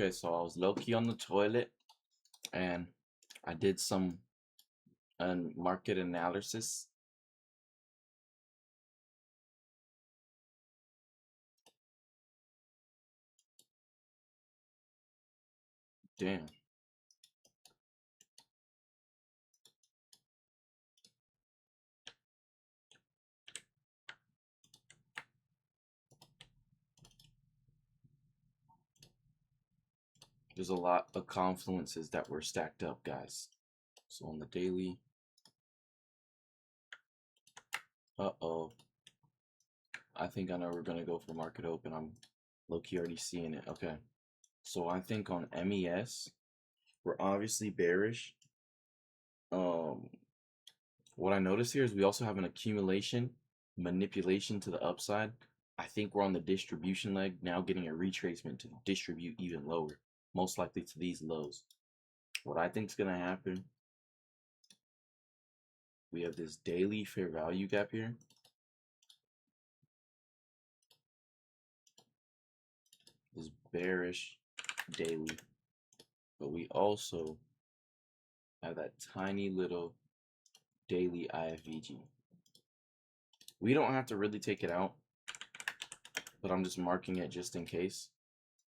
Okay, so I was low-key on the toilet and I did some market analysis. Damn. There's a lot of confluences that were stacked up, guys. So on the daily. Uh-oh. I think I know we're gonna go for market open. I'm low-key already seeing it. Okay. So I think on MES, we're obviously bearish. What I notice here is we also have an accumulation, manipulation to the upside. I think we're on the distribution leg now, getting a retracement to distribute even lower, most likely to these lows. What I think is going to happen, we have this daily fair value gap here. This bearish daily, but we also have that tiny little daily IFVG. We don't have to really take it out, but I'm just marking it just in case.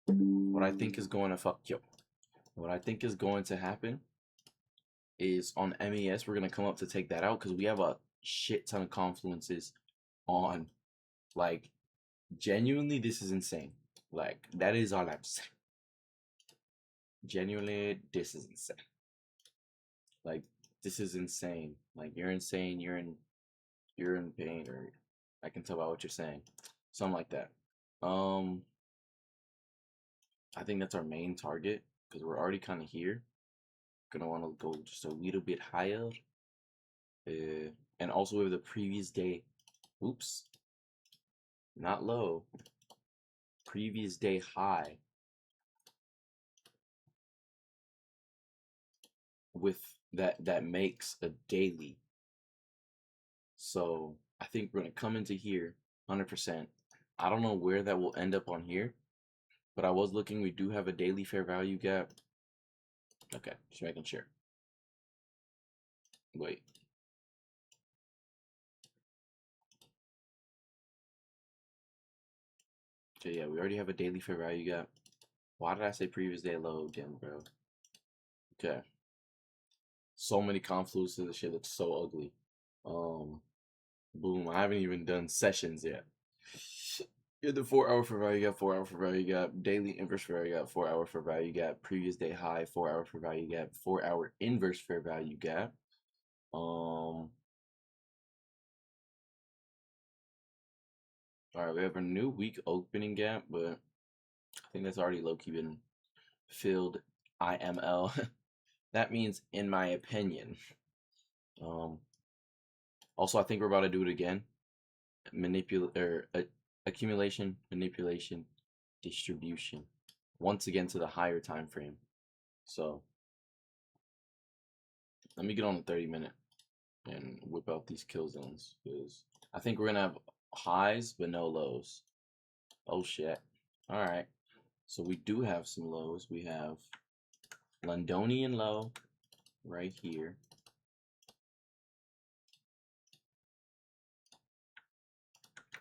What I think is going to What I think is going to happen is on MES, we're going to come up to take that out because we have a shit ton of confluences on, like, genuinely, this is insane. Like, that is all I'm saying. Genuinely, this is insane. Like, this is insane. Like, you're insane, you're in pain, or I can tell by what you're saying. Something like that. I think that's our main target because we're already kind of here. Gonna want to go just a little bit higher. And also with the previous day, oops, not low, previous day high with that makes a daily. So I think we're gonna come into here 100%. I don't know where that will end up on here, but I was looking, we do have a daily fair value gap. Okay, just making sure. Wait. Okay, yeah, we already have a daily fair value gap. Why did I say previous day low again, bro? Okay. So many confluences, this shit looks so ugly. Boom, I haven't even done sessions yet. You're the 4-hour fair value gap, 4-hour fair value gap, daily inverse fair value gap, 4-hour fair value gap, previous day high, 4-hour fair value gap, 4-hour inverse fair value gap. All right, we have a new week opening gap, but I think that's already low-key been filled. IML. That means in my opinion. Also, I think we're about to do it again. Accumulation, manipulation, distribution. Once again to the higher time frame. So let me get on the 30-minute and whip out these kill zones because I think we're gonna have highs but no lows. Oh shit. Alright. So we do have some lows. We have Londonian low right here.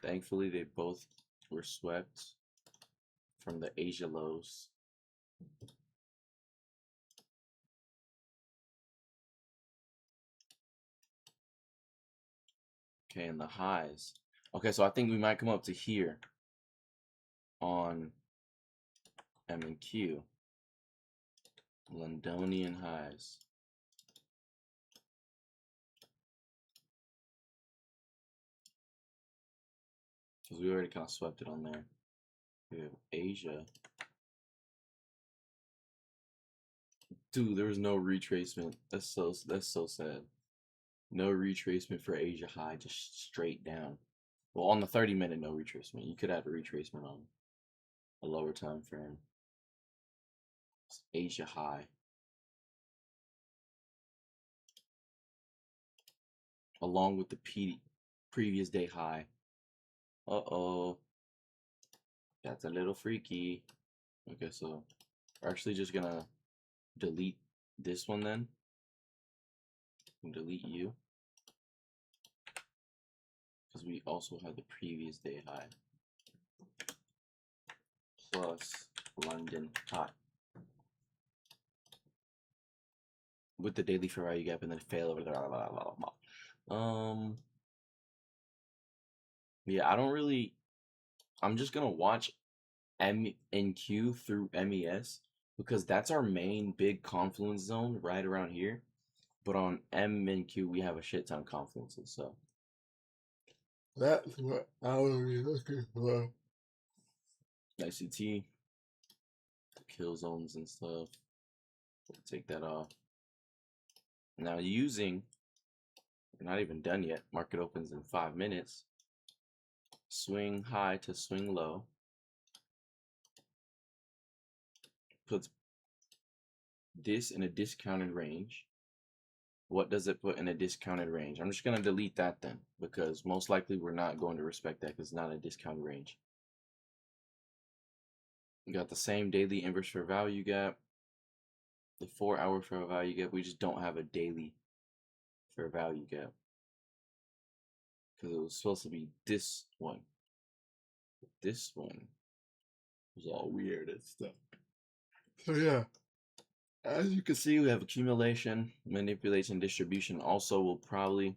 Thankfully, they both were swept from the Asia lows. Okay, and the highs. Okay, so I think we might come up to here on M and Q. Londonian highs. Because we already kind of swept it on there. We have Asia. Dude, there was no retracement. That's so sad. No retracement for Asia high, just straight down. Well, on the 30-minute, no retracement. You could have a retracement on a lower time frame. It's Asia high. Along with the previous day high. Uh-oh. That's a little freaky. Okay, so We're actually just gonna delete this one then. And delete you. Because we also have the previous day high. Plus London high. With the daily fair value gap and then fail over there. Yeah, I don't really. I'm just gonna watch MNQ through MES because that's our main big confluence zone right around here. But on MNQ we have a shit ton of confluences, so that's what I would be looking for. ICT, kill zones and stuff. Take that off. Now using, we're not even done yet. Market opens in 5 minutes. Swing high to swing low. Puts this in a discounted range. What does it put in a discounted range? I'm just going to delete that then, because most likely we're not going to respect that because it's not a discounted range. You got the same daily inverse fair value gap, the 4-hour fair value gap. We just don't have a daily fair value gap because it was supposed to be this one. This one was all weird and stuff. So yeah, as you can see, we have accumulation, manipulation, distribution. Also, we'll probably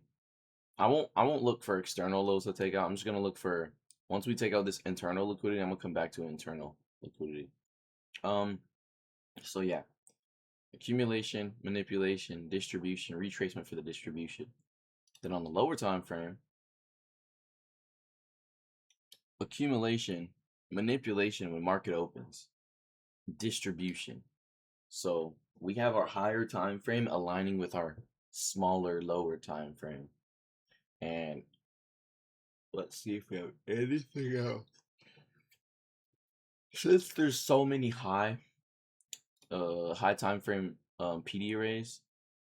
I won't look for external lows to take out. I'm just gonna look for, once we take out this internal liquidity, I'm gonna come back to internal liquidity. So yeah, accumulation, manipulation, distribution, retracement for the distribution. Then on the lower time frame, accumulation, manipulation when market opens, distribution. So we have our higher time frame aligning with our smaller lower time frame. And let's see if we have anything else. Since there's so many high time frame PD arrays,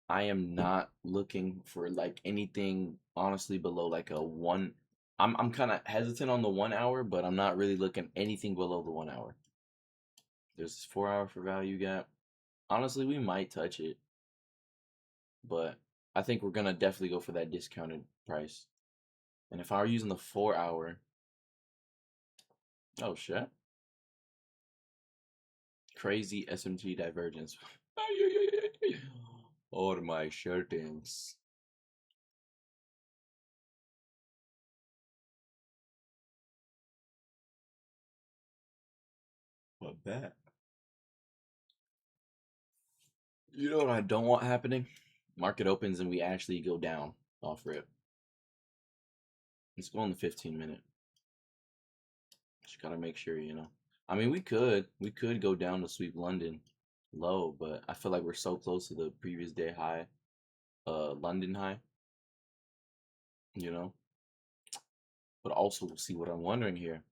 I am not looking for like anything honestly below like a 1. I'm kind of hesitant on the 1 hour, but I'm not really looking anything below the 1 hour. There's this 4-hour for value gap. Honestly, we might touch it, but I think we're gonna definitely go for that discounted price. And if I were using the 4-hour, oh shit, crazy SMT divergence. All my shirtings. What that? You know what I don't want happening? Market opens and we actually go down off rip. Let's go on the 15-minute. Just gotta make sure, you know. I mean, we could go down to sweep London low, but I feel like we're so close to the previous day high, London high, you know. But also, see what I'm wondering here.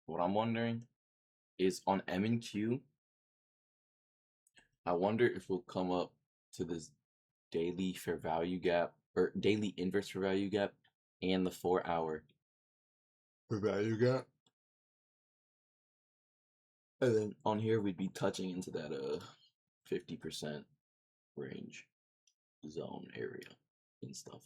What I'm wondering is on M&Q. I wonder if we'll come up to this daily fair value gap or daily inverse fair value gap and the 4-hour fair value gap. And then on here we'd be touching into that 50% range zone area and stuff.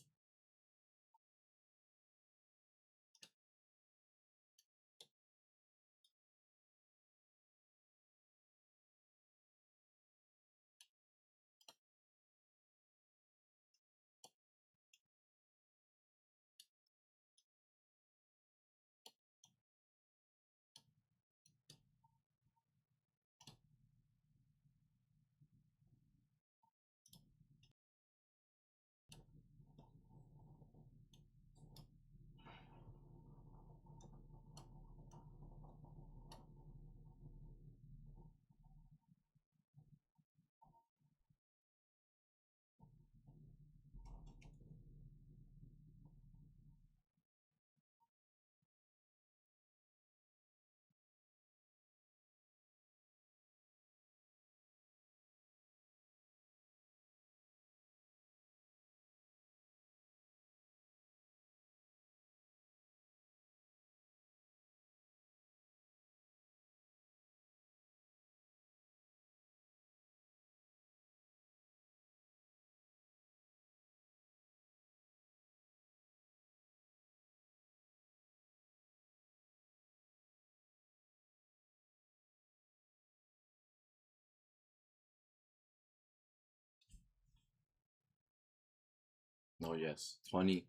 Oh, yes. 20,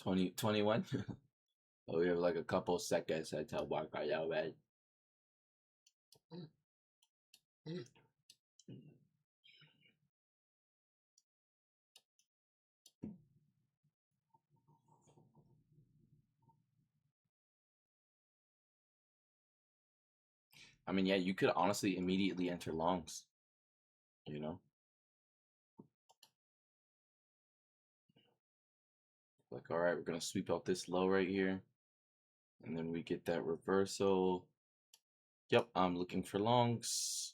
20, 21. Oh, we have like a couple seconds until walk out your bed. I mean, yeah, you could honestly immediately enter longs, you know? Like, all right, we're gonna sweep out this low right here. And then we get that reversal. Yep, I'm looking for longs.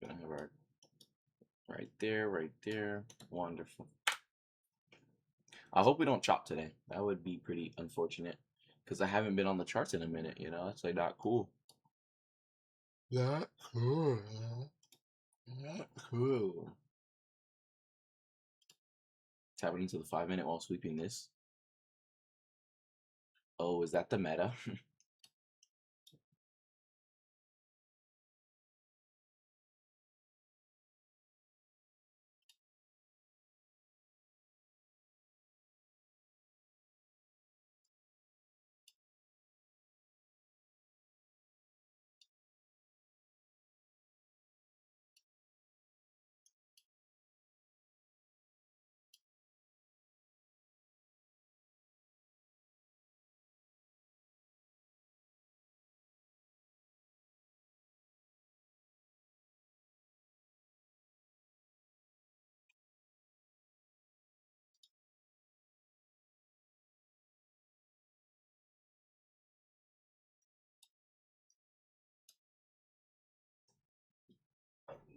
Gonna have our right there, right there. Wonderful. I hope we don't chop today. That would be pretty unfortunate because I haven't been on the charts in a minute, you know? It's like not cool. Not cool. Not cool. Tapping into the 5 minute while sweeping this. Oh, is that the meta?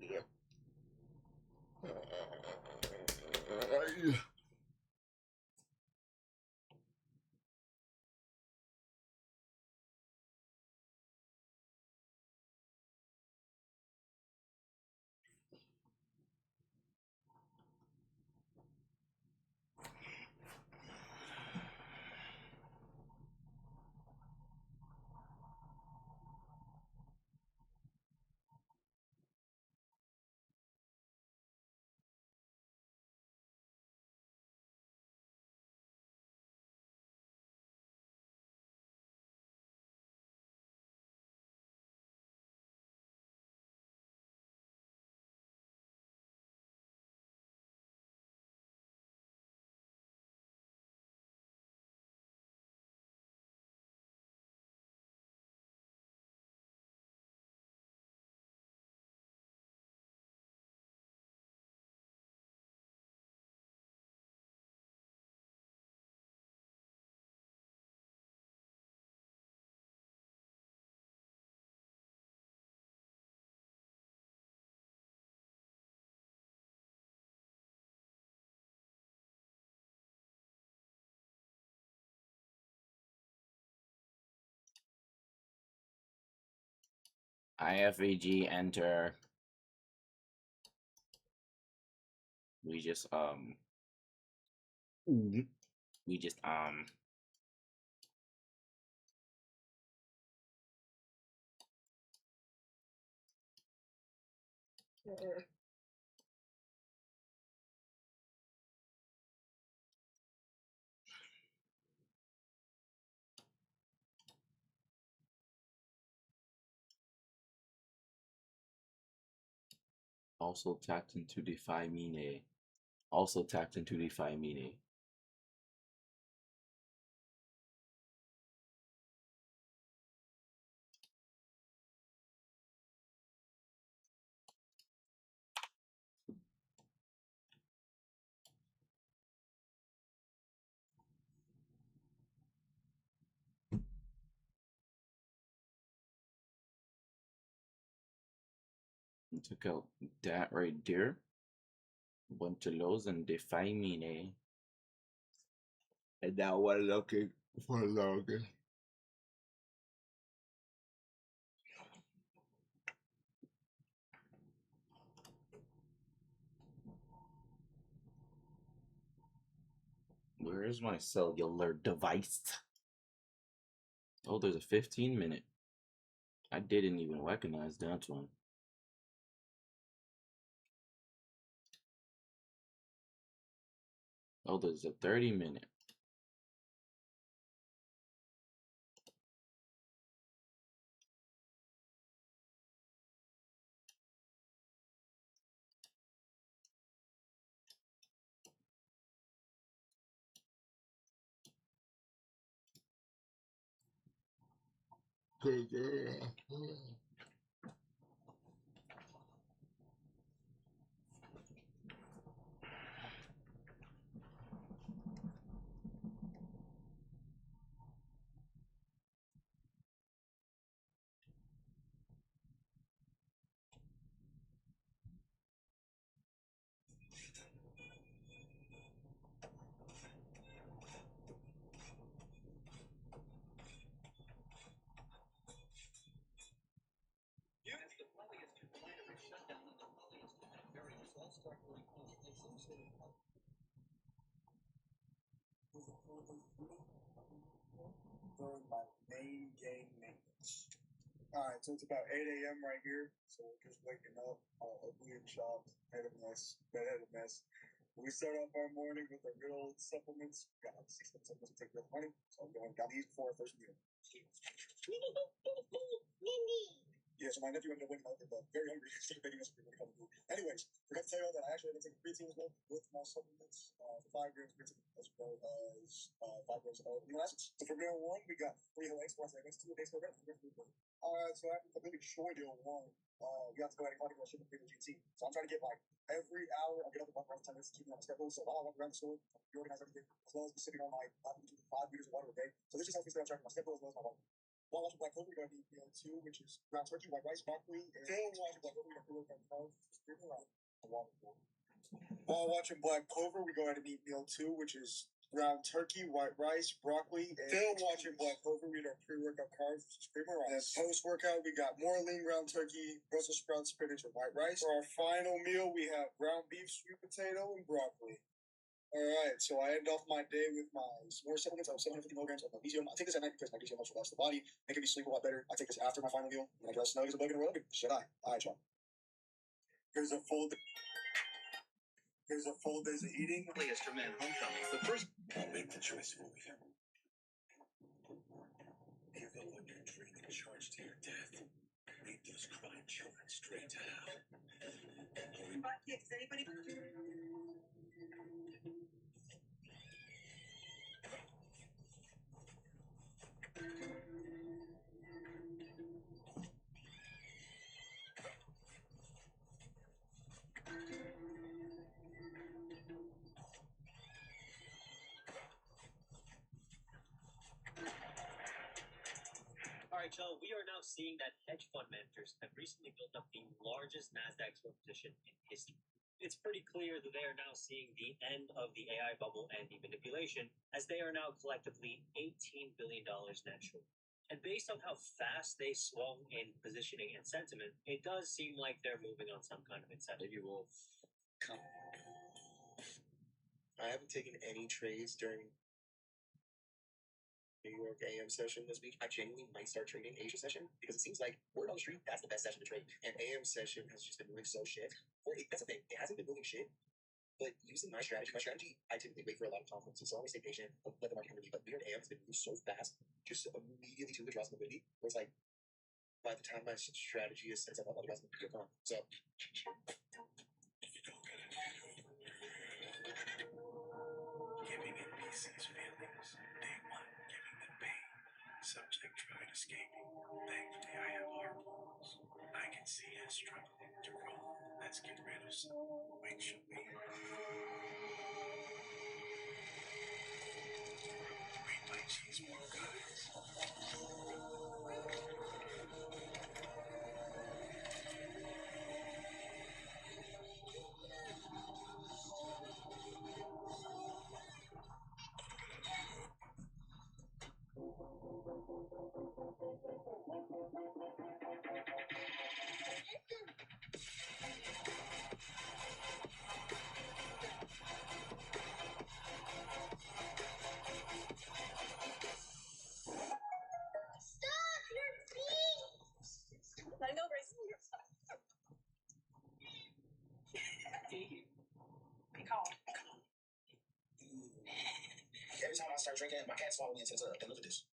Yep. IFVG enter. We just we just also tapped into Defy Mine. Also tapped into Defy Mine. And took out that right there. Bunch of lows and Defy Mine. And now we're looking for longer. Where is my cellular device? Oh, there's a 15-minute. I didn't even recognize that one. Oh, there's a 30-minute. During my main game maintenance. Alright, so it's about 8 a.m. right here. So we're just waking up, ugly and chopped, head a mess, bed head a mess. We start off our morning with our good old supplements. We got like 6 supplements to take real money. So I'm going got these before our first meal. Yeah, so my nephew ended up waking up very hungry. Started begging us for a couple food. Anyways, forgot to tell y'all that I actually had to take a creatine as well with my supplements for 5 grams of creatine as well as 5 grams of amino acids. So for meal one, we got 3 whole eggs, 4 eggs, 2 days per bread. Alright, so after completing short meal one, we have to go ahead and clock into our shipping fee with GT. So I'm trying to get like every hour, I get up and walk around for 10 minutes to keep me on my schedule. So while I walk around the store, reorganize everything, as well as be sipping on my 5 liters of water a day. So this just helps me stay on track with my schedule as well as my water. While watching Black Clover, we got meal two, which is ground turkey, white rice, broccoli, and watching Black Clover, we got carbs, While watching Black Clover, we go ahead and eat meal two, which is ground turkey, white rice, broccoli, and still watching Black Clover, we eat our pre-workout carbs, which is cream of rice. And post-workout, we got more lean ground turkey, Brussels sprouts, spinach, and white rice. For our final meal, we have ground beef, sweet potato, and broccoli. Alright, so I end off my day with my more supplements. I have 750 milligrams of magnesium. I take this at night because magnesium helps relax the body, making me sleep a lot better. I take this after my final meal, and I get snug as a bug in a rug. Should I? Alright, y'all. Here's a full days of eating. Polyester Man Homecoming. The first. I'll make the choice for you. Give the one you're training charge to your death. Lead those crying children straight to hell. Kicks, anybody? All right, Joe, we are now seeing that hedge fund managers have recently built up the largest NASDAQ short position in history. It's pretty clear that they are now seeing the end of the AI bubble and the manipulation, as they are now collectively $18 billion net short. And based on how fast they swung in positioning and sentiment, it does seem like they're moving on some kind of incentive. Maybe we'll come. I haven't taken any trades during New York AM session this week. I genuinely might start trading Asia session because it seems like word on the street, that's the best session to trade. And AM session has just been moving so shit. That's the thing. It hasn't been moving shit. But using my strategy, I typically wait for a lot of conferences, so I always stay patient, let the market come to me. But New York AM has been moving so fast, just immediately to withdraws liquidity, where it's like, by the time my strategy is set up, I'll withdraws liquidity gone. So, Giving NPCs feelings. Day one, giving them pain. Subject tried escaping. Thankfully, I have heart walls. I can see his struggling to grow. Let's get rid of some. Wait, should we? Read my cheese more, guys. started drinking, my cats followed me into the tub. And look at this.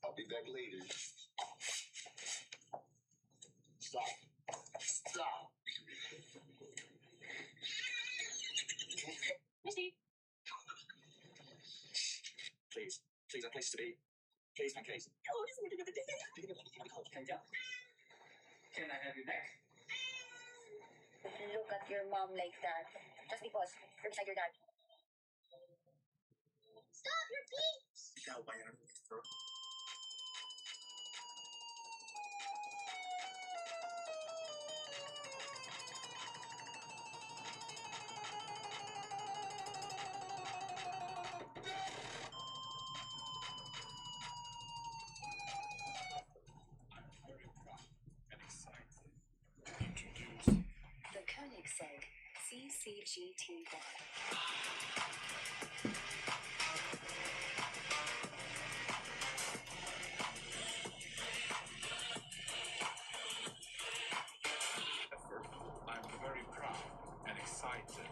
I'll be back later. Stop. Stop. Misty. Please. Please, that place to be. Please, my case. Oh, this is the day. Can you tell? Can I have you back? Look at your mom like that. Just because you're beside your dad. Stop your feet! Ikaw ba yan? The Koenigsegg CCGT1. I'm very proud and excited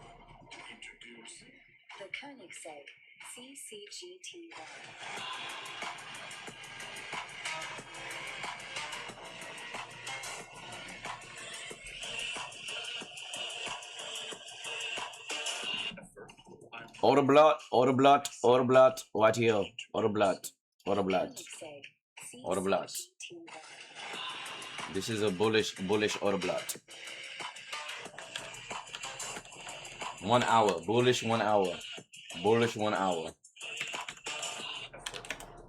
to introduce The Koenigsegg CCGT1. Autoblot, Autoblot, Autoblot, right here. Autoblot, Autoblot, Koenigsegg Autoblot. CCGT1. This is a bullish Autoblot. 1 hour, bullish 1 hour, bullish 1 hour,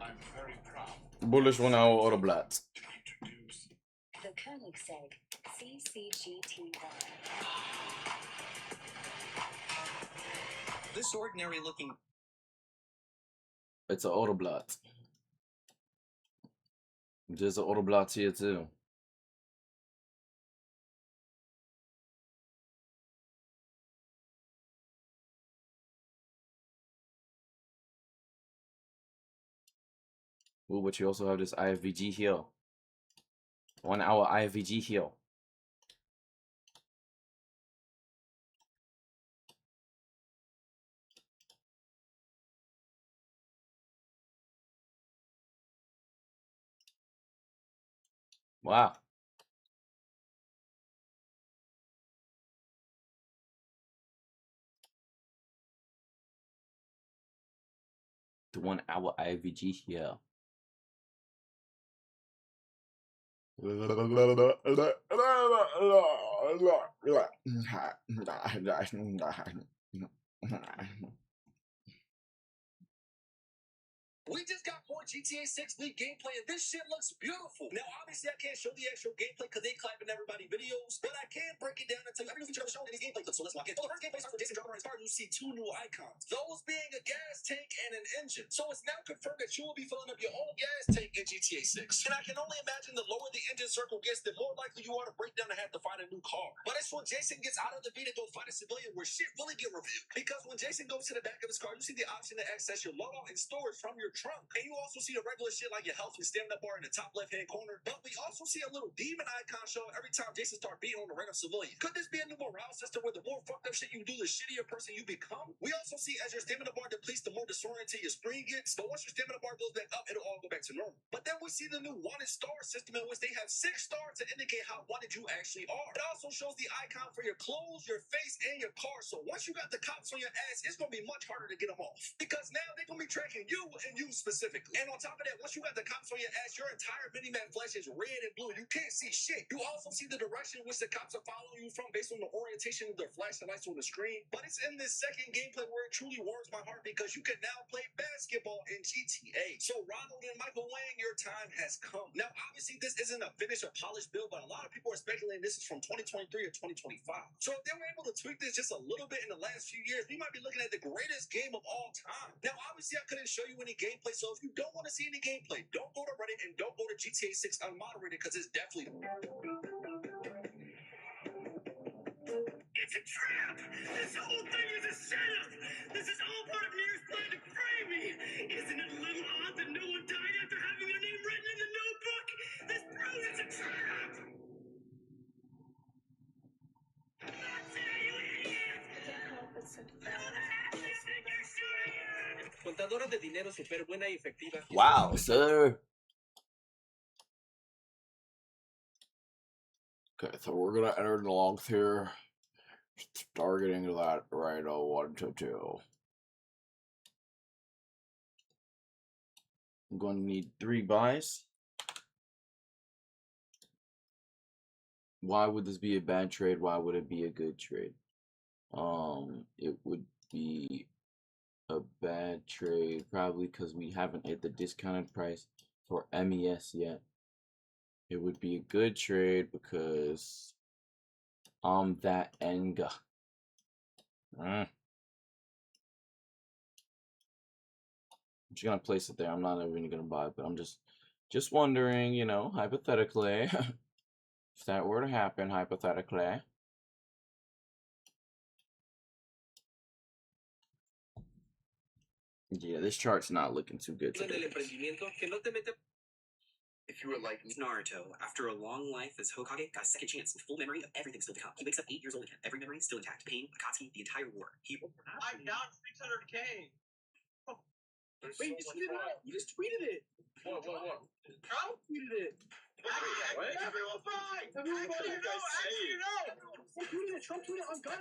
I'm very proud bullish 1 hour Autoblot. to introduce The Koenigsegg CCGT1. This ordinary looking It's an Autoblot. There's an Autoblot here too. Ooh, but you also have this IFVG here. 1 hour IFVG here. Wow. The 1 hour IFVG here. We just got more GTA 6 league gameplay, and this shit looks beautiful. Now, obviously, I can't show the actual gameplay because they clapping everybody videos, but I can break it down and tell you every new feature I've shown in these gameplay clips. So let's lock in. So the first gameplay starts with Jason dropping on his car, and you see 2 new icons. Those being a gas tank and an engine. So it's now confirmed that you will be filling up your own gas tank in GTA 6. And I can only imagine the lower the engine circle gets, the more likely you are to break down and have to find a new car. But it's when Jason gets out of the beat and goes find a civilian where shit really get revealed. Because when Jason goes to the back of his car, you see the option to access your loadout and storage from your trunk. And you also see the regular shit like your health and stamina bar in the top left-hand corner. But we also see a little demon icon show every time Jason starts beating on a random civilian. Could this be a new morale system where the more fucked up shit you do, the shittier person you become? We also see as your stamina bar depletes, the more disoriented your screen gets. But once your stamina bar goes back up, it'll all go back to normal. But then we see the new wanted star system in which they have 6 stars to indicate how wanted you actually are. It also shows the icon for your clothes, your face, and your car. So once you got the cops on your ass, it's gonna be much harder to get them off. Because now they're gonna be tracking you and you specifically. And on top of that, once you got the cops on your ass, your entire mini-map flash is red and blue. You can't see shit. You also see the direction in which the cops are following you from based on the orientation of their flashing lights on the screen. But it's in this second gameplay where it truly warms my heart because you can now play basketball in GTA. So Ronald and Michael Wang, your time has come. Now, obviously, this isn't a finished or polished build, but a lot of people are speculating this is from 2023 or 2025. So if they were able to tweak this just a little bit in the last few years, we might be looking at the greatest game of all time. Now, obviously, I couldn't show you any gameplay, so if you don't want to see any gameplay, don't go to Reddit and don't go to GTA 6 unmoderated because it's definitely... It's a trap! This whole thing is a setup! This is all part of Mirror's plan to frame me! Isn't it a little odd that no one died after having their name written in the notebook? This proves it's a trap! That's it, you idiot! Can't help but sympathize. You think you're Contadora de dinero súper buena y efectiva. Wow, sir. Okay, so we're gonna enter the logs here, targeting that right 1 to 2. I'm going to need 3 buys. Why would this be a bad trade? Why would it be a good trade? It would be a bad trade probably because we haven't hit the discounted price for MES yet. It would be a good trade because I'm that Enga. I'm just gonna place it there. I'm not even gonna buy it, but I'm just wondering, you know, hypothetically, if that were to happen, hypothetically. Yeah, this chart's not looking too good En el today. emprendimiento que no te mete. If you were like Naruto, after a long life as Hokage, got a second chance with full memory of everything still to come. He wakes up 8 years old again, every memory still intact. Pain, Akatsuki, the entire war. I'm down 600K. Wait, you tweeted it? You just tweeted it. What? How tweeted it? What? Everyone fine. Everyone fine. Trump tweeted on gun.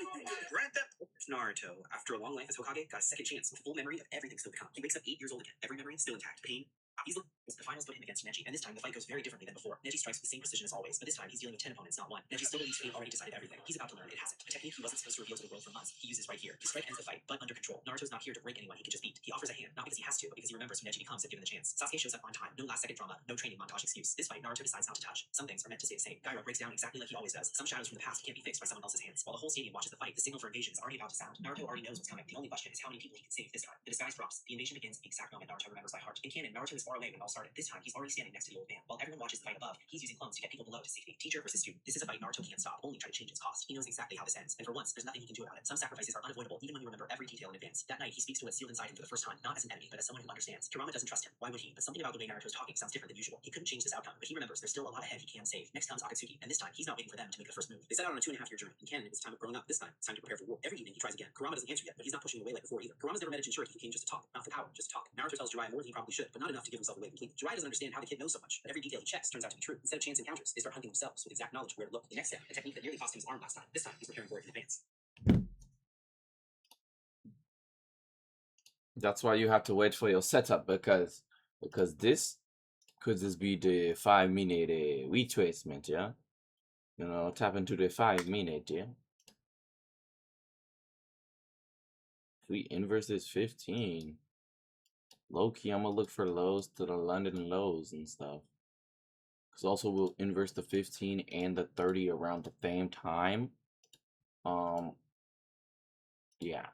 Grand Theft Naruto, after a long life as Hokage, got a second chance with full memory of everything still to come. He wakes up 8 years old again, every memory still intact. Pain. He's the finals put him against Neji, and this time the fight goes very differently than before. Neji strikes with the same precision as always, but this time he's dealing with 10 opponents, not 1. Neji still believes fate already decided everything. He's about to learn it hasn't. A technique he wasn't supposed to reveal to the world for months. He uses right here. His strike ends the fight, but under control. Naruto's not here to break anyone he can just beat. He offers a hand, not because he has to, but because he remembers who Neji becomes if given the chance. Sasuke shows up on time. No last second drama, no training montage excuse. This fight, Naruto decides not to touch. Some things are meant to stay the same. Gaira breaks down exactly like he always does. Some shadows from the past can't be fixed by someone else's hands. While the whole stadium watches the fight, the signal for invasion is already about to sound. Naruto already knows what's coming. The only question is how many people he can save this time. The disguise drops. The invasion begins at the exact moment Naruto remembers by heart. In canon, Naruto is far away when it all started. This time, he's already standing next to the old man. While everyone watches the fight above, he's using clones to get people below to safety. Teacher versus student. This is a fight Naruto can't stop. Only try to change its cost. He knows exactly how this ends, and for once, there's nothing he can do about it. Some sacrifices are unavoidable, even when you remember every detail in advance. That night, he speaks to what's sealed inside him for the first time, not as an enemy, but as someone who understands. Kurama doesn't trust him. Why would he? But something about the way Naruto's talking sounds different than usual. He couldn't change this outcome, but he remembers there's still a lot ahead he can save. Next comes Akatsuki, and this time, he's not waiting for them to make the first move. They set out on a 2.5-year journey. In canon, it was time of growing up. This time, it's time to prepare for war. Every evening, he tries again. Kurama doesn't answer yet, but he's not pushing away like before either. Kurama's never met a Jinchuriki who came just to talk. Not for power, just to talk. Naruto tells Jiraiya more than he probably should, but not enough to give himself away completely. Jiraiya doesn't understand how the kid knows so much, but every detail he checks turns out to be true. Instead of chance encounters, they start hunting themselves with exact knowledge of where to look. The next step, a technique that nearly cost him his arm last time. This time, he's preparing for it in advance. That's why you have to wait for your setup because this could just be the 5-minute retracement, yeah. You know, tap into the 5-minute, yeah. If we inverse this 15, low key, I'm gonna look for lows to the London lows and stuff. Because also we'll inverse the 15 and the 30 around the same time. Yeah.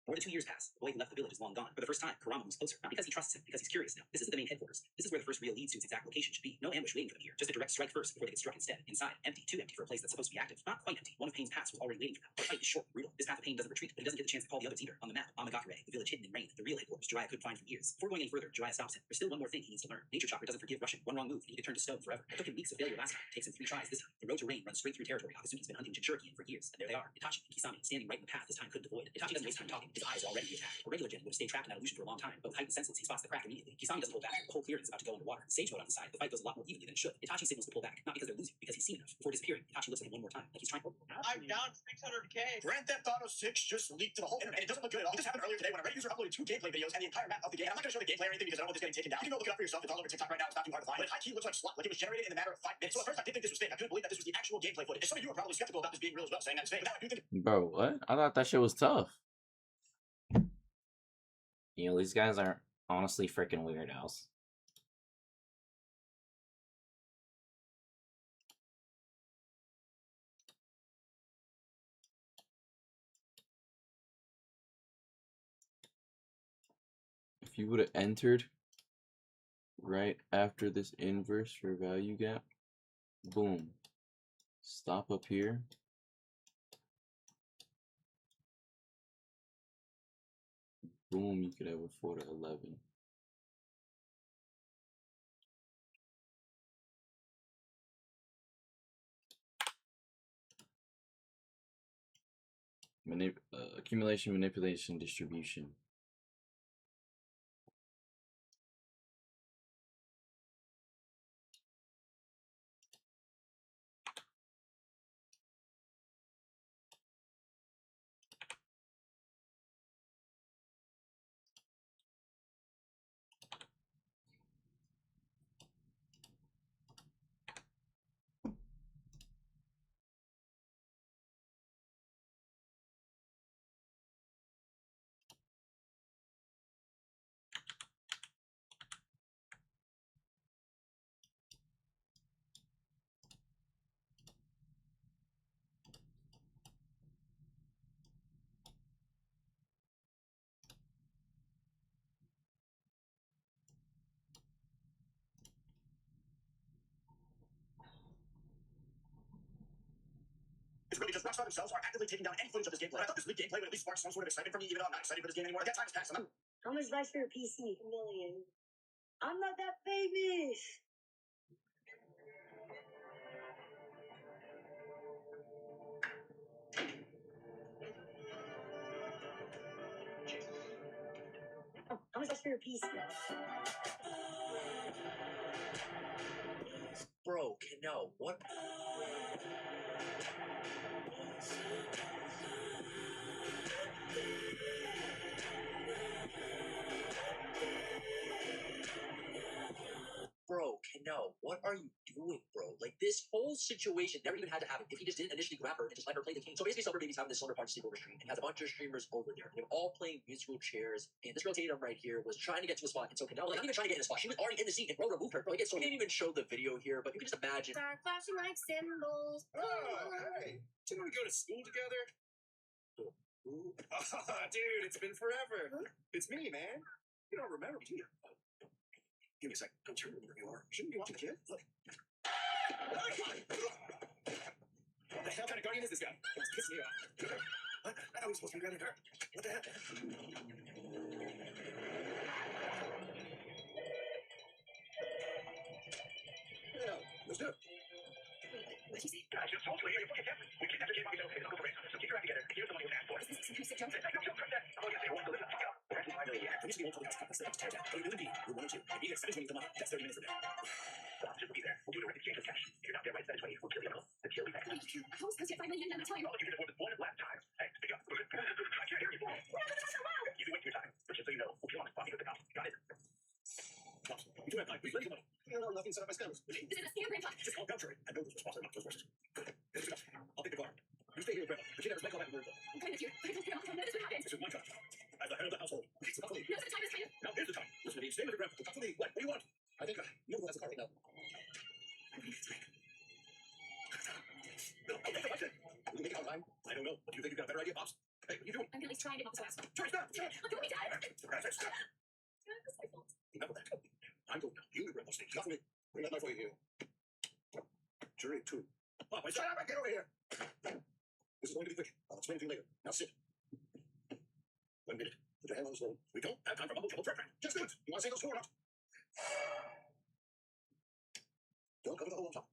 More than 2 years pass. The boy who left the village is long gone. For the first time, Kurama moves closer, not because he trusts him, because he's curious now. This isn't the main headquarters. This is where the first real lead suit's exact location should be. No ambush waiting for them here. Just a direct strike first before they get struck instead. Inside, empty, too empty for a place that's supposed to be active. Not quite empty. One of Pain's paths was already waiting for them. The fight is short, brutal. This path of Pain doesn't retreat, but he doesn't get the chance to call the others either. On the map, Amagakure, the village hidden in rain, the real headquarters Jiraiya couldn't find for years. Before going any further, Jiraiya stops him. There's still one more thing he needs to learn. Nature Chakra doesn't forgive rushing. One wrong move, and he could turn to stone forever. It took him weeks of failure last time. It takes him 3 tries this time. The road to rain runs straight through territory Akatsuki's been hunting Jinchuriki in for years. And there they are. Itachi and Kisame standing right in the path this time couldn't avoid. Itachi doesn't waste time talking. His eyes are already attacked. A regular Jin would have stayed trapped in that illusion for a long time, but with heightened senses, he spots the crack immediately. Kisame doesn't hold back. The whole clearing is about to go underwater. Sage mode on the side. The fight goes a lot more evenly than it should. Itachi signals to pull back, not because they're losing, because he's seen enough. Before disappearing, Itachi looks at him one more time, like he's trying. I'm down 600K. Grand Theft Auto 6 just leaked to the whole internet, and it doesn't look good at all. It just happened earlier today when a Reddit user uploaded 2 gameplay videos and the entire map of the game. And I'm not going to show the gameplay or anything because I don't want this getting taken down. You can go look it up for yourself. It's all over TikTok right now. It's not too hard to find. But it high key looks like slot. Like it was generated in a matter of 5 minutes. So at first I did think this was fake. I couldn't believe that this was the actual gameplay footage. And some of you are probably skeptical about this being real as well, saying that it's fake. But now I do think Bro, what? I thought that shit was tough. You know, these guys are honestly freaking weirdos. If you would have entered right after this inverse for value gap, boom, stop up here, boom, you could have a 4 to 11. Accumulation, manipulation, distribution. It's really just Rockstar themselves are actively taking down any footage of this gameplay. I thought this leaked gameplay would at least spark some sort of excitement from me, even though I'm not excited for this game anymore. That time has passed. How much bucks for a PC? $1 million. I'm not that famous. Oh, how much bucks for a PC? Bro, no, what? Bro, no, what are you doing, bro? Like, this whole situation never even had to happen if he just didn't initially grab her and just let her play the game. So basically, Summer Baby's having this Slumber Party sleepover stream and has a bunch of streamers over there. They're all playing musical chairs, and this girl Tatum right here was trying to get to a spot, and so Canelo, like, not even trying to get in a spot. She was already in the seat, and Bro removed her. Bro, so I can't even show the video here, but you can just imagine. Start flashing like symbols. Oh, hey. Didn't we go to school together? Ooh. Dude, it's been forever. Huh? It's me, man. You don't remember me, do you? Give me a sec. Don't you remember who you are? Shouldn't you be watching the kid? Look. What the hell kind of guardian is this guy? It's pissing me off. What? I thought we were supposed to be grabbing her. What the hell? Yeah, let's do it. What'd you say? I just told you, you're fucking careful. We kidnapped the kid while we don't go for it. So keep your act together. Here's the money we asked for. Is this some sick joke? No, I'm only gonna say one. Listen, fuck up. We're actually 5 million. When you see the old police, let's tear down. What you do in B, room 1 and 2. And B gets 720 with the money. That's 30 minutes from now. Just be there. We'll do a direct exchange of cash. If you're not there by 720, we'll kill the animal. Then kill the back. How was supposed to get $5 million? I'm telling you. Well, you did more than one last time. Hey, speak up. I can't hear you. We're not gonna talk for a while. You can wait your time. But just so you know, we'll kill on the spot because the cops got it. Cops, we do have time. Please, let me money. You know, nothing set up by scammers. This is a scam, Grandpa. Just call Gumtree. I know those responses are not those horses. Here's the I'll take the car. You stay here with Grandma. The kid never spent all that in Louisville. I'm coming with you. I don't care all the time. None of this would happen. This is my job. As the head of the household. So talk to me. Now's the time, this man. Now here's the time. Listen to me. Stay with your grandpa. Talk to me. What do you want? I think you know who has the car right now. No, I'll take the budget. Will you make it online? I don't know. But do you think you've got a better idea, Pops? Hey, what are you doing? I'm gonna at least try and get off this last. Try stop. Stop. Look at me, Dad. Stop. It's my fault. Enough of that. I'm going now. You and Grandpa stay. Not for me. Bring that knife over here. Jury 2. Pop, shut up and get over here. This is going to be quick. I'll explain to you later. Now sit. 1 minute. Put your hand on the stone. We don't have time for mumble jumble prep. Just do it. You want to say those 4 or not? Don't cover the hole on top.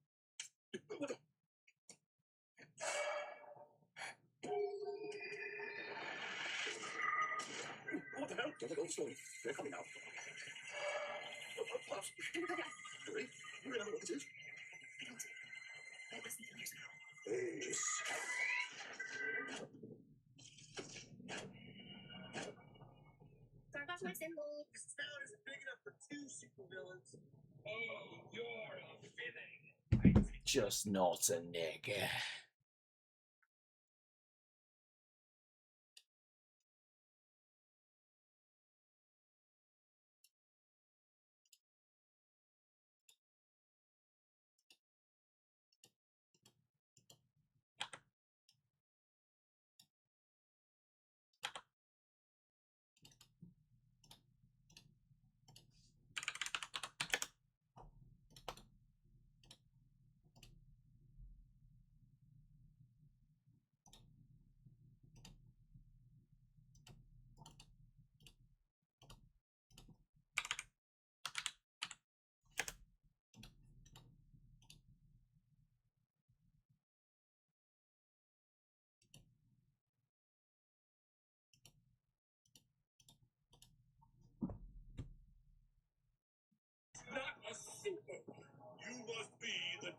What the? What the hell? Don't let go of the stone. They're coming now. Pops. Hurry. You remember what this is? I don't. I was thinking years ago. Hey. Start flashing like symbols. This town isn't big enough for 2 supervillains. Oh, you're a fitting. Just not a nigga.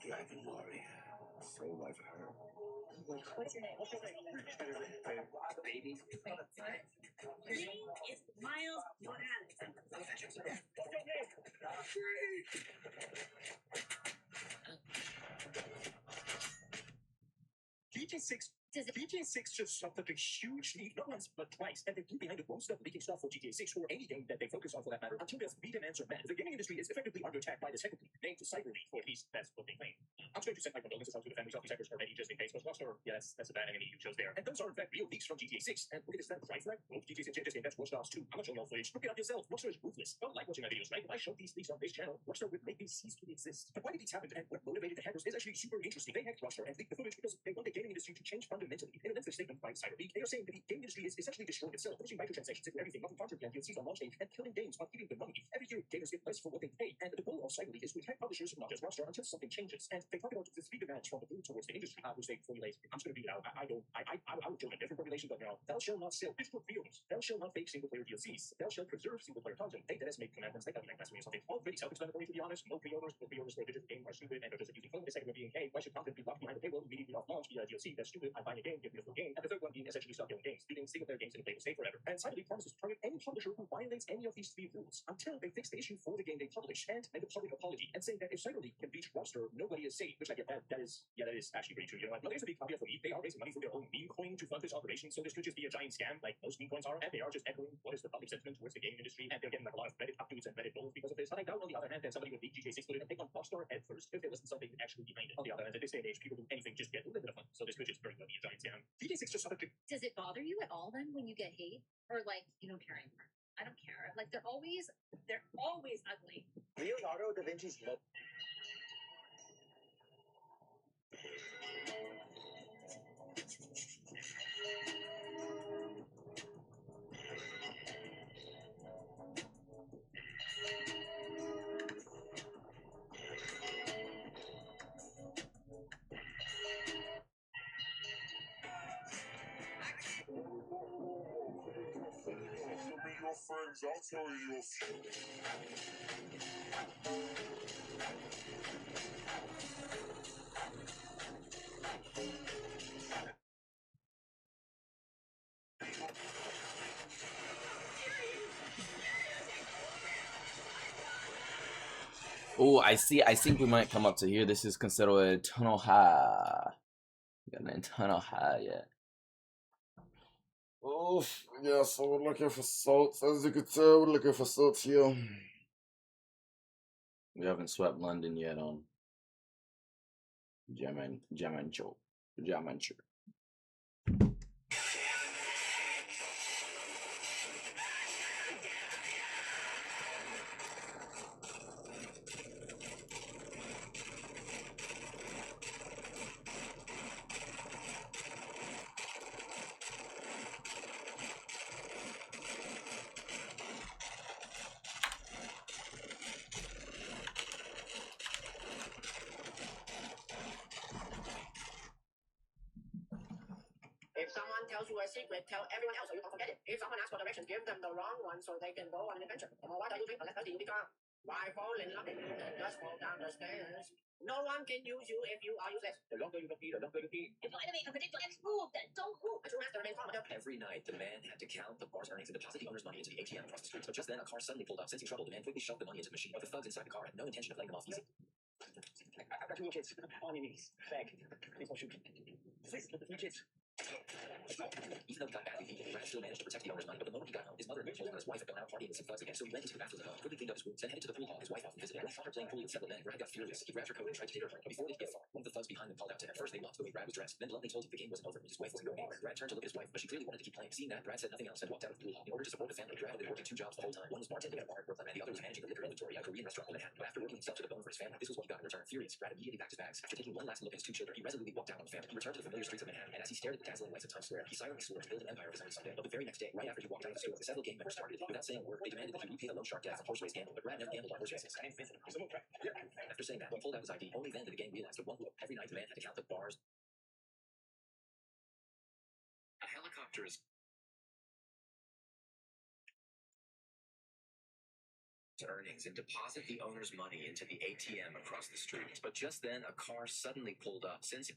Dragon Warrior. So I've heard. What's your name? Baby. Your name is Miles Morales. GTA 6 just suffered a huge leak, not once but twice, and they blew behind it won't stop leaking stuff for GTA 6 or any game that they focus on for that matter until their speed demands are met. The gaming industry is effectively under attack by this technically named CyberLeak, or at least that's what they claim. I'm going to send my condolences out to the families of these hackers already, just in case, but Rockstar, yeah, that's a bad enemy you chose there. And those are in fact real leaks from GTA 6, and look at this right flag. Well, GTA 6 just game, that's Watch Dogs 2. I'm not showing all footage. Look it up yourself. Rockstar is ruthless. Don't like watching my videos, right? If I show these leaks on this channel, Rockstar would make these cease to exist. But why did these happen, and what motivated the hackers is actually super interesting. They hacked Rockstar and leaked the footage because they want the gaming industry to change fundamentally. In a lengthy statement by CyberLeak, they are saying that the gaming industry is essentially destroying itself, pushing microtransactions into everything, nothing farther than DLCs on launch day, and killing games on eating the money. Every year, gamers get less for what they pay, and the goal of CyberLeak is to attack publishers, not just Rockstar, until something changes. And they talk about the three demands from the blue towards the industry, which they formulate. I'm just going to read it out. I would do a different formulation, but now, thou shalt not sell digital pre-orders. Thou shalt not fake single-player DLCs. Thou shalt preserve single-player content. They that has made commandments, they got like blasphemy or something. Already self-explanatory, to be honest. No pre-orders for a digital game are stupid, and they're just using phone. The second one being, hey, why should content be locked behind the paywall immediately off launch via DLC? That's stupid. I'm buying a game, give me a full game. And the third one being essentially stop killing games, leaving single-player games in the play will stay forever. And CyberLeak promises to target any publisher who violates any of these three rules until they fix the issue for the game they publish and make a public apology and saying that if CyberLeak can reach Rockstar, nobody is safe. Which I get that. That is actually pretty true. You know what? Well, there's a big caveat for me. They are raising money for their own meme coin to fund this operation, so this could just be a giant scam like most meme coins are, and they are just echoing what is the public sentiment towards the gaming industry, and they're getting like a lot of Reddit updates and Reddit goals because of this. And I doubt on the other hand that somebody would leak GTA 6 footage and take on Rockstar head first if there wasn't something actually behind it. On the other hand, at this day and age, people do anything just get a little bit of fun, so this could just very well be a giant scam. GTA 6 just suffered. Does it bother you at all then when you get hate, or like you don't care anymore? I don't care. Like they're always ugly. Leonardo da Vinci's love. Your friends, I'll tell you your Oh, I see. I think we might come up to here. This is considered a tunnel high. Got an internal high yet. Oh, yeah, so we're looking for salts. As you can tell, we're looking for salts here. We haven't swept London yet on Jamancho. If someone tells you a secret, tell everyone else so you don't forget it. If someone asks for directions, give them the wrong one so they can go on an adventure. What are you doing? Unless you become. Why fall in love and just fall down the stairs? No one can use you if you are useless. The longer you compete, the longer you keep. If your enemy can predict your next move, then don't move. A true master remains calm. Every night, the man had to count the bar's earnings and deposit the owner's money into the ATM across the street. But just then, a car suddenly pulled up. Sensing trouble, the man quickly shoved the money into the machine. But the thugs inside the car had no intention of letting them off easy. I've got 2 kids on your knees. Beg. Please don't shoot. Please, let the 3 kids. Even though he got badly beaten, Brad still managed to protect the owner's money. But the moment he got home, his mother and told him his wife had gone out partying with some thugs again. So he went into the bathroom alone, quickly cleaned up his wounds, then headed to the pool hall. His wife often visited. Brad caught her playing pool with several men. Brad got furious. He grabbed her coat and tried to take her. But before they could get far, one of the thugs behind them called out to him. First, they mocked the way Brad was dressed. Then bluntly told him the game wasn't over. His wife wasn't going anywhere. Brad turned to look at his wife, but she clearly wanted to keep playing. Seeing that, Brad said nothing else and walked out of the pool hall. In order to support the family, Brad had been working 2 jobs the whole time. One was bartending at a bar in Brooklyn, and the other was managing the liquor inventory at a Korean restaurant in Manhattan. But after working himself to the bone for his family, this was what he got in return. Furious, Brad immediately packed his bags. After taking one last look at his 2 children, he resolutely walked out on the family. He returned to the familiar streets of Manhattan, and as he stared at the dazzling lights of Times Square, he silently swore to build an empire of his own someday. But the very next day, right after he walked out of the store, the several gang members started. Without saying a word, they demanded that he repay the loan shark debt from horse race gambling. But Brad never gambled on horse races. After saying that, he pulled out his ID. Only then did the gang realize that one look, every night the man had to count the bars. A helicopter is to earnings and deposit the owner's money into the ATM across the street. But just then, a car suddenly pulled up. Since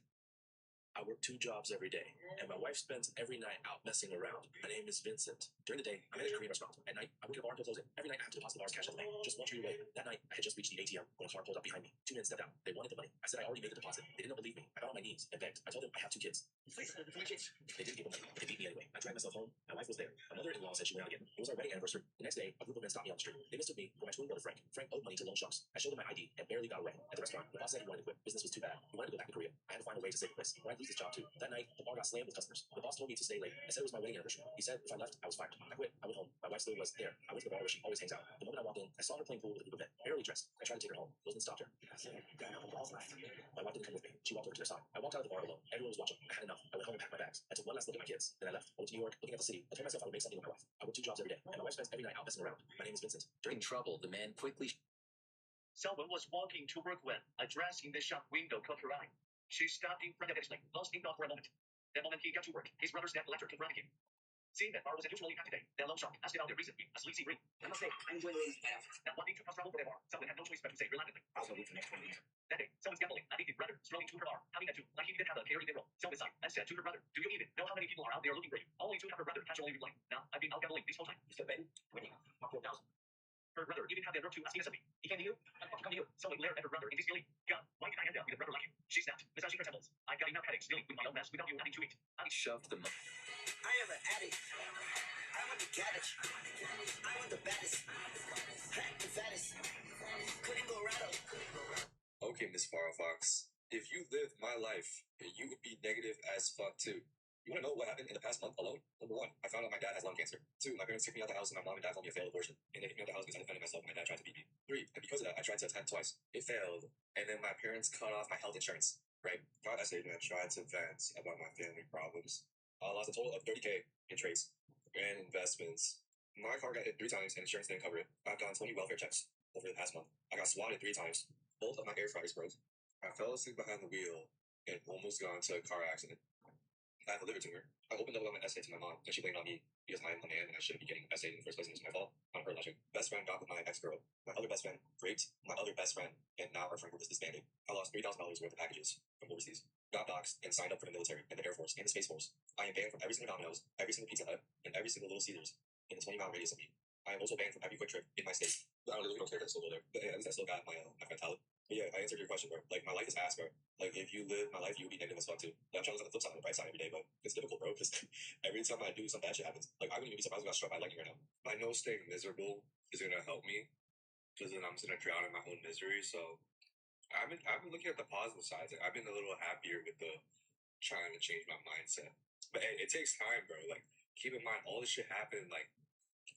I work 2 jobs every day, and my wife spends every night out messing around. My name is Vincent. During the day, I manage a Korean restaurant. At night, I work in a bar until closing. Every night, I have to deposit the bar's cash in the bank. Just 1 street away. That night, I had just reached the ATM when a car pulled up behind me. 2 men stepped out. They wanted the money. I said I already made the deposit. They didn't believe me. I got on my knees and begged. I told them I have 2 kids. Please, for my kids. They didn't give me money. They beat me anyway. I dragged myself home. My wife was there. My mother-in-law said she went out again. It was our wedding anniversary. The next day, a group of men stopped me on the street. They mistook me for my twin brother Frank. Frank owed money to loan sharks. I showed them my ID and barely got away. At the restaurant, the boss said he wanted to quit. Business was too bad. He wanted to go back to Korea. I had to find a way to save the place, or I'd lose this job too. That night, the bar got slammed with customers. The boss told me to stay late. I said it was my wedding anniversary. He said if I left, I was fired. I quit. I went home. My wife still was there. I went to the bar where she always hangs out. The moment I walked in, I saw her playing pool with a group of men, barely dressed. I tried to take her home. Those men stopped her. I said, my wife didn't come with me. She walked over to their side. I walked out of the bar alone. Everyone was watching. I had enough. I went home and packed my bags. I took one last look at my kids. Then I left. I went to New York, looking at the city. I told myself I would make something of my life. I work 2 jobs every day, and my wife spends every night out messing around. My name is Vincent. during trouble, the man quickly Someone was walking to work when a dress in the shop window caught her eye. She stopped in front of it, lost in thought for a moment. The moment he got to work, his brother snapped the letter confronting him. Seeing that bar was unusually packed today, the loan shark asked about the reason being a sleazy ring. I must say, I'm enjoying this playoff. Not wanting to cause trouble for the bar, someone had no choice but to say reluctantly. I'll go for the next 20 years. That day, someone's gambling, addicted brother strolling to her bar, having a two, like he didn't have a carry the roll. Someone sighed and said to her brother, do you even know how many people are out there looking for you? Only to have her brother casually reply, no, I've been out gambling this whole time. Mr. Ben, winning. I'll go down. Her brother even had the nerve to ask innocently, he came to you? I'm come to you. Someone glared at her brother in disbelief. God, why did I end up with a brother like you? She snapped, massaging her temples. I've got enough headaches dealing with my own mess without you having to eat. I shoved the money. I am an addict. I want the cabbage. I want the baddest. The fattest. Couldn't go rattle. Okay, Miss Farrah Fox. If you lived my life, you would be negative as fuck too. You want to know what happened in the past month alone? Number 1, I found out my dad has lung cancer. 2, my parents kicked me out the house and my mom and dad told me a failed abortion. And they kicked me out the house because I defended myself and my dad tried to beat me. 3, and because of that, I tried to attend twice. It failed. And then my parents cut off my health insurance. Right? I essayed and I tried to vent about my family problems. I lost a total of $30K in trades and investments. My car got hit 3 times and insurance didn't cover it. I've gotten 20 welfare checks over the past month. I got swatted 3 times. Both of my air fryers broke. I fell asleep behind the wheel and almost got into a car accident. I have a liver tumor. I opened up an essay to my mom, and she blamed it on me because I'm a man and I shouldn't be getting an essay in the first place, and it's my fault. On her logic. Best friend got with my ex-girl. My other best friend raped my other best friend, and now our friend group is disbanded. I lost $3,000 worth of packages from overseas. Got doxxed and signed up for the military and the Air Force and the Space Force. I am banned from every single Domino's, every single Pizza Hut, and every single Little Caesars in the 20-mile radius of me. I am also banned from every Quick Trip in my state. I don't really don't care if I still go there, but at least I still got my friend Talib. But yeah, I answered your question, bro. Like, my life is ass, bro. Like, if you live my life, you'll be negative as fuck, too. Like, I'm trying to look on the flip side, on the bright side every day, but it's difficult, bro, because every time I do, some bad shit happens. Like, I wouldn't even be surprised if I got struck by lightning right now. I know staying miserable is gonna help me, because then I'm just gonna drown in my own misery. So I've been looking at the positive sides. I've been a little happier with the trying to change my mindset. But hey, it takes time, bro. Like, keep in mind, all this shit happened like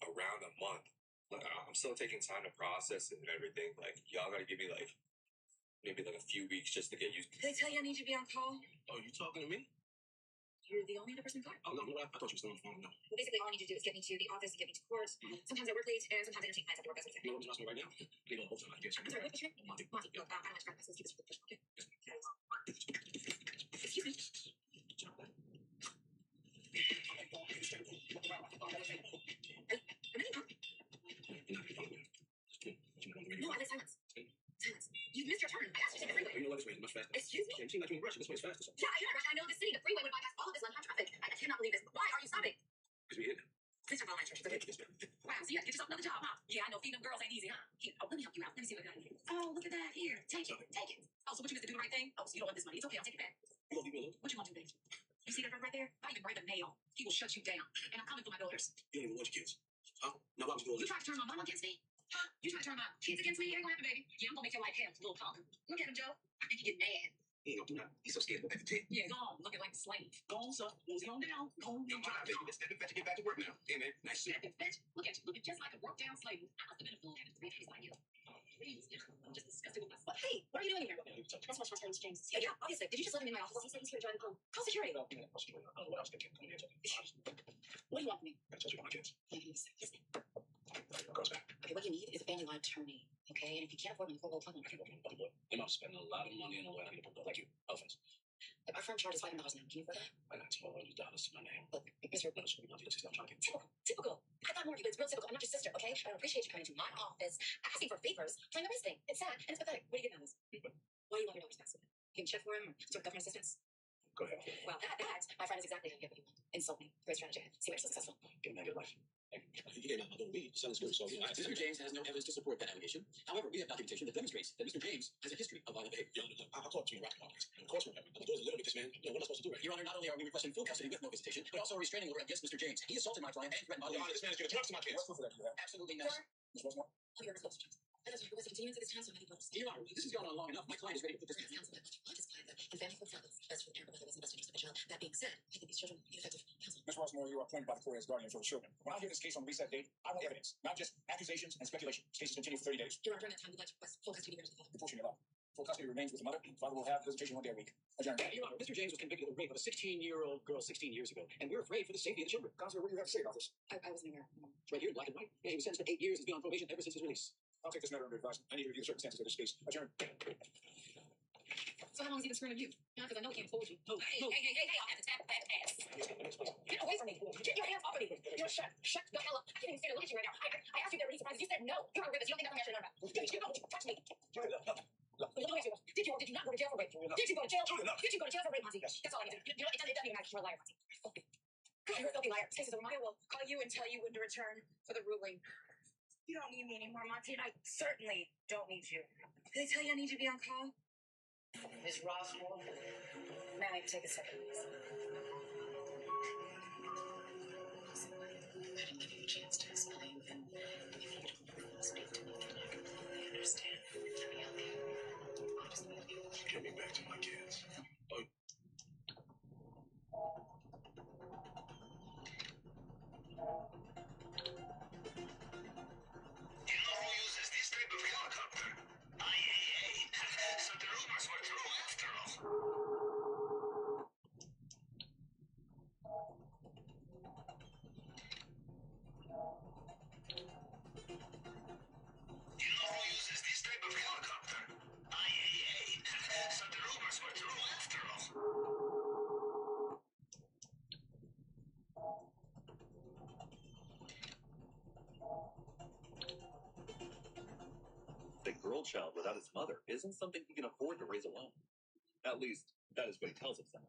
around a month. Like, I'm still taking time to process it and everything. Like, y'all gotta give me like maybe like a few weeks just to get used. Did they tell you I need you to be on call? Oh, you talking to me? You're the only other person in court. Oh, no, I thought you were still on the phone. No. Well, basically, all I need you to do is get me to the office, get me to court. Sometimes I work late, and sometimes I don't take clients after work. That's what I'm You know what you're asking me right now? They don't both I guess. I'm sorry, what's your name? Monty. Look, I don't have to practice. Let's keep this professional, okay? Excuse me. No, I like silence. Silence. You missed your turn. I asked you to take the freeway. You know what? This way is much faster. Excuse me? It seems like you're rushing. This way is faster. So. Yeah, I am rushing. I know the city. The freeway would bypass all of this lunchtime traffic. I cannot believe this. Why are you stopping? Because we hit. Please turn on my church. Wow, so you got to get yourself another job, huh? Yeah, I know feeding them girls ain't easy, huh? Here, oh, let me help you out. Let me see what I got here. Oh, look at that. Here, take it. Take it. Oh, so what you missed to do the right thing? Oh, so you don't want this money. It's okay. I'll take it back. You gonna leave me alone? What you want to do, babe? You see that right there? If I even break a nail, he will shut you down. And I'm coming for my daughters. You don't even want your kids. Huh? Now why was you going to You try to turn my mom against me? Huh? You try to turn my kids against me? It ain't gonna happen, baby. Yeah, I'm gonna make your life hell, little punk. Look at him, Joe. I think he get mad. He ain't gonna do that. He's so scared to go back to tent. Yeah, go on. Looking like a slave. Go on, sir. Mosey on down. Go on, I'm trying to fetch to get back to work now. Hey, man. Nice shit. Fetch. Look at you. Looking just like a broke down slave. I must have been a fool having 3 days like you. Please. I'm just disgusted with myself. Hey, what are you doing here? That's my trust friend, James. Yeah, obviously. Did you just let him in my office? He said he's here driving home. Call security. I don't know what else they can come in here. What do you want from me? I told you about my kids. Yeah, yes. Girls back. Okay, what you need is a family law attorney. Okay, and if you can't afford one, you go talk to him. They must spend a lot of money on a way. I need a like you. Elephants. I Our firm charges $500 now. Can you afford that? I got $1,200 to my name. Look, Mr. No, she's not trying to get Typical. Typical. I thought more of you, but it's real typical. I'm not your sister, okay? I don't appreciate you coming to my office asking for favors, playing the wrist thing. It's sad and it's pathetic. What do you get out of this? Why do you want your daughter's back? Can you check for him or sort of government assistance? Go ahead. Well, that, my friend, is exactly how you get what you want. Insult me. Great strategy. See where you're successful. Get a negative life. He gave out my little weed. Sounds good. So, Mr. James has no evidence to support that allegation. However, we have documentation that demonstrates that Mr. James has a history of violent behavior. I'll talk to you right now. Of course, we're the doors are little bit, this man. What am I supposed to do? Your Honor, not only are we requesting full custody with no visitation, but also a restraining order against Mr. James. He assaulted my client and threatened bodily injury. This man is going to drugs to my kids. What proof of that do you have? Absolutely none. Ms. Westmore? Have you ever spoken to James? I thought you requested continuance of his counsel and votes. Your Honor, this has gone on long enough. My client is ready to put this in. Counsel that much. Just by the family court silence. Best for the parent, whether it was in the best interest of the child. That being said, I think these children need effective counsel. Ms. Westmore, you are appointed by the court as guardian for the children. When I hear this case on the reset date, I want evidence, not just accusations and speculation. This case is continued for 30 days. Your Honor, during that time, we'd like to request full custody of the father. Unfortunately, allowed. Full custody remains with the mother. Father will have visitation 1 day a week. Adjourned. Your Honor, Mr. James was convicted of rape of a 16-year-old girl 16 years ago, and we're afraid for the safety of the children. Counselor, what do you have to say about this? I wasn't aware. It's right here in black and white. Yeah, he was sentenced to 8 years. He's been on probation ever since his release. I'll take this matter under advisement. I need to review the circumstances of this case. Adjourned. So how long has he been screwing you? Yeah, because I know he can't afford you. No, hey, no. I'll have to tap that ass. Get away from me. Get your hands off of me. You're shut the hell up. I can't even stand to look at you right now. I asked you if there were any surprises. You said no. You're on rivets. You don't think nothing I should know about. You don't touch me. Let me ask you, did you or did you not go to jail for rape? Did you go to jail? Did you go to jail for rape, Monty? That's all I need to do. You know, it doesn't even matter. You're a liar, Monty. You're a filthy liar. Stacey, I will call you and tell you when to return for the ruling. You don't need me anymore, Monty, and I certainly don't need you. Did they tell you I need you to be on call? Ms. Roswell, may I take a second, please? I didn't give you a chance to explain, and if you don't speak to me, then I completely understand. Let me help you. I'll just help you. Get me back to my kids. The girl child without his mother isn't something he can afford to raise alone. At least, that is what he tells himself.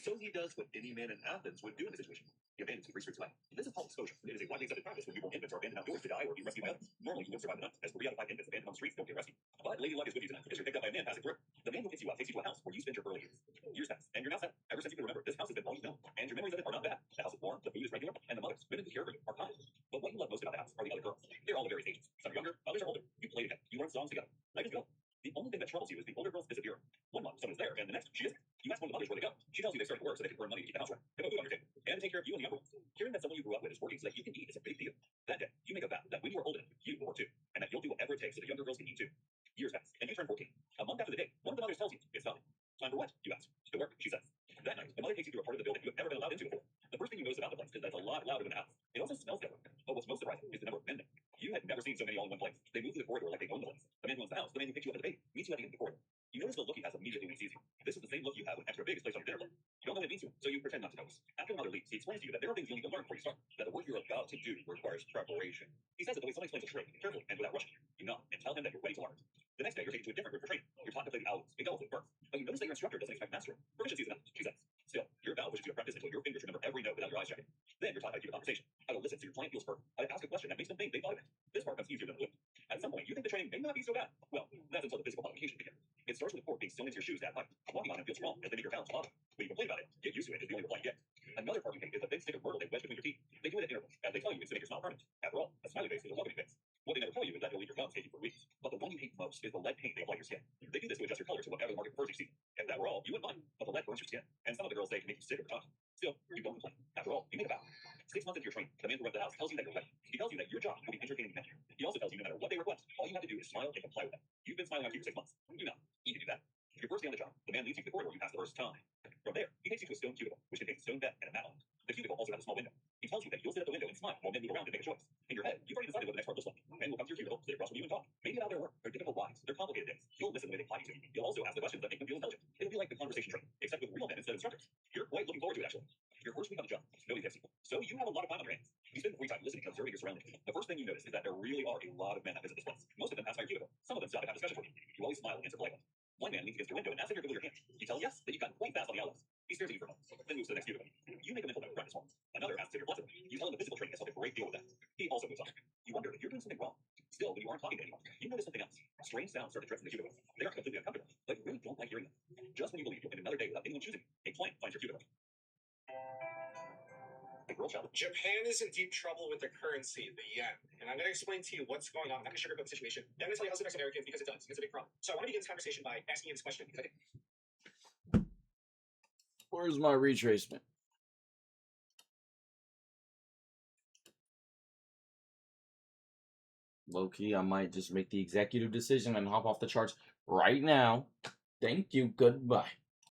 So he does what any man in Athens would do in a situation. He abandons the free streets life. This is called exposure. It is a widely accepted practice when newborn infants are abandoned outdoors to die or be rescued by others. Normally, you won't survive the night, as 3 out of 5 infants abandoned on the streets don't get rescued. But Lady Luck is with you tonight, because you're picked up by a man passing through. The man who picks you up takes you to a house where you spent your early years. Years pass, and you're now set. Ever since you can remember, this house has been all you know, and your memories of it are not bad. The house is warm, the food is regular, and the mothers, women who care for you, are kind. But what you love most about the house are the other girls. They're all the various ages. Some are younger, others are older. You play together. You learn songs together. Life is good. The only thing that troubles you is the older girls disappearing. 1 month, someone's there, and the next, she isn't. You ask one of the mothers where they go. She tells you they started work so they can earn money to keep the house running, to put food on your table, and to take care of you and the younger ones. Hearing that someone you grew up with is working so that you can eat is a big deal. That day, you make a vow that when you are old enough, you will work too, and that you'll do whatever it takes so the younger girls can eat too. Years pass, and you turn 14. A month after the date, one of the mothers tells you, it's time. Time for what? You ask. To work, she says. That night, the mother takes you to a part of the building you have never been allowed into before. The first thing you notice about the place is that it's a lot louder than the house. It also smells different. But what's most surprising is the number of men there. You had never seen so many all in one place. They move through the corridor like they own the place. The man who owns the house, the man who picked you up at the bait, meets you at the end of the corridor. You notice the look he has immediately when he sees you. This is the same look you have when extra big is placed on your dinner plate. You don't know what it means to him, so you pretend not to notice. After the mother leaves, he explains to you that there are things you'll need to learn before you start. That the work you're about to do requires preparation. He says it the way someone explains a trick, carefully and without rushing you. You nod and tell him that you're ready to learn. The next day, you're taken to a different group for training. You're taught to play the owls, big elephant, birds. But you notice that your instructor doesn't expect mastery. Proficiency is enough, she says. Still, your vow wishes you to practice until your fingers remember every note without your eyes checking. Then you're taught how to keep a conversation, how to listen so your client feels heard, how to ask a question that makes them think they thought of it. This part comes easier than the flip. At some point, you think the training may not be so bad. Well, that's until the physical modification begins. It starts with the fork being sewn into your shoes that height. Walking on them feels wrong as they make your balance off. When you complain about it, get used to it is the only reply you get. Another part you hate is the thin stick of myrtle they wedge between your teeth. They do it at intervals, as they tell you it's to make your smile permanent. After all, a smiley face is a welcoming face. What they never tell you is that they'll leave your gums taking for weeks. But the one you hate most is the lead paint they apply to your skin. They do this to adjust your color to whatever the market prefers you see. If that were all, you wouldn't mind. But the lead burns your skin, and some of the girls say it can make you sick over time. Still, you don't complain. After all, you make a vow. 6 months into your training, the man who runs the house tells you that you're ready. He tells you that your job will be entertaining men. He also tells you no matter what they request, all you have to do is smile and comply with them. You've been smiling after you for 6 months. You know, you can do that. Your first day on the job, the man leads you to the corridor you passed the first time. From there, he takes you to a stone cubicle, which contains a stone bed and a mat on it. The cubicle also has a small window. He tells you that you'll sit at the window and smile while men move around and make a choice. In your head, you've already decided what the next part looks like. Men will come to your cubicle, sit across from you and talk. Maybe about their work, their difficult lives, their complicated things. You'll listen the way they apply to you. You'll also ask the questions that make them feel intelligent. It'll be like the conversation train, except with real men instead of instructors. You're quite looking forward to it, actually. Your first week on the job, nobody gets you. So you have a lot of time on your hands. You spend free time listening and observing your surroundings. The first thing you notice is that there really are a lot of men that visit this place. Most of them pass by your cubicle. Some of them stop and have discussions with you. You always smile and answer politely. One man leans against your window and asks if you're good with your hands. You tell him yes, that you've gotten quite fast on the olives. He stares at you for a moment, then moves to the next cubicle. You make a mental note, practice more. Another asks if you're flexible. You tell him the physical training has helped a great deal with that. He also moves on. You wonder if you're doing something wrong. Still, when you aren't talking to anyone, you notice something else. Strange sounds start to drift from the cubicle. They aren't completely uncomfortable, but you really don't like hearing them. Just when you believe you'll end another day without anyone choosing you, a plant finds your cubicle. Japan is in deep trouble with the currency, the yen, and I'm going to explain to you what's going on. I'm not going to sugarcoat the situation. I'm going to tell you how this affects Americans because it does. It's a big problem. So I want to begin this conversation by asking you this question because I think Where's my retracement? Low key, I might just make the executive decision and hop off the charts right now. Thank you. Goodbye.